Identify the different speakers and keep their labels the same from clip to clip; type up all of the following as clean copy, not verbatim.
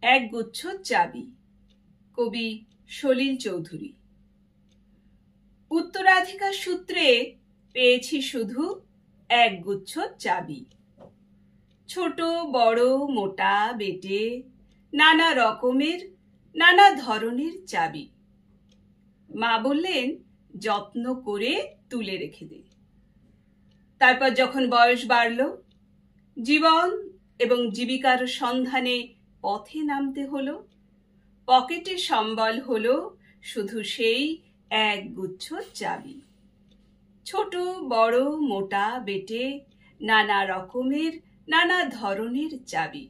Speaker 1: এক গুচ্ছ চাবি। কবি সলিল চৌধুরী। উত্তরাধিকার সূত্রে পেয়েছি শুধু এক গুচ্ছ চাবি। ছোট বড় মোটা বেটে নানা রকমের নানা ধরনের চাবি। মা বললেন, যত্ন করে তুলে রেখে দে। তারপর যখন বয়স বাড়ল, জীবন এবং জীবিকার সন্ধানে পথে নামতে হলো, পকেটে সম্বল হলো শুধু সেই এক গুচ্ছ চাবি। ছোট বড় মোটা বেটে নানা রকমের নানা ধরনের চাবি।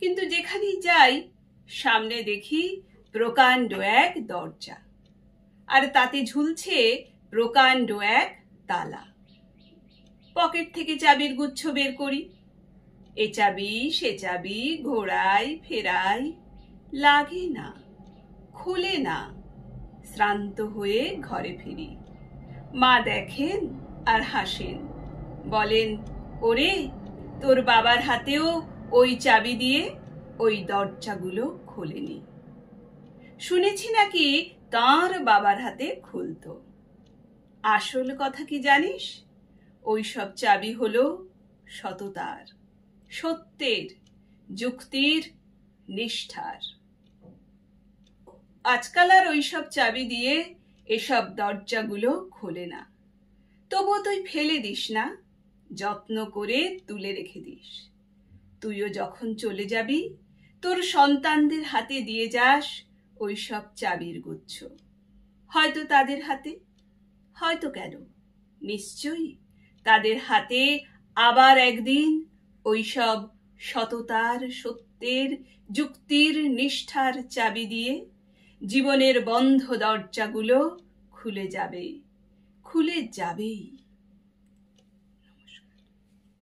Speaker 1: কিন্তু যেখানেই যাই সামনে দেখি প্রকাণ্ড এক দরজা, আর তাতে ঝুলছে প্রকাণ্ড এক তালা। পকেট থেকে চাবির গুচ্ছ বের করি, এ চাবি সে চাবি ঘোরাই ফেরাই, লাগে না, খোলে না। শ্রান্ত হয়ে ঘরে ফিরি। মা দেখেন আর হাসেন, বলেন, ওরে, তোর বাবার হাতেও ওই চাবি দিয়ে ওই দরজাগুলো খোলেনি। শুনেছি নাকি তাঁর বাবার হাতে খুলতো। আসল কথা কি জানিস? ওই সব চাবি হলো সততার, সত্যের, যুক্তির, নিষ্ঠার। আজকাল আর ওইসব চাবি দিয়ে এসব দরজাগুলো খোলে না। তবুও তুই ফেলে দিস না, যত্ন করে তুলে রেখে দিস। তুইও যখন চলে যাবি তোর সন্তানদের হাতে দিয়ে যাস ওইসব চাবির গুচ্ছ। হয়তো তাদের হাতে, হয়তো কেন, নিশ্চয়ই তাদের হাতে আবার একদিন ওইসব সততার, সত্যের, যুক্তির, নিষ্ঠার চাবি দিয়ে জীবনের বন্ধ দরজাগুলো খুলে যাবে, খুলে যাবেই।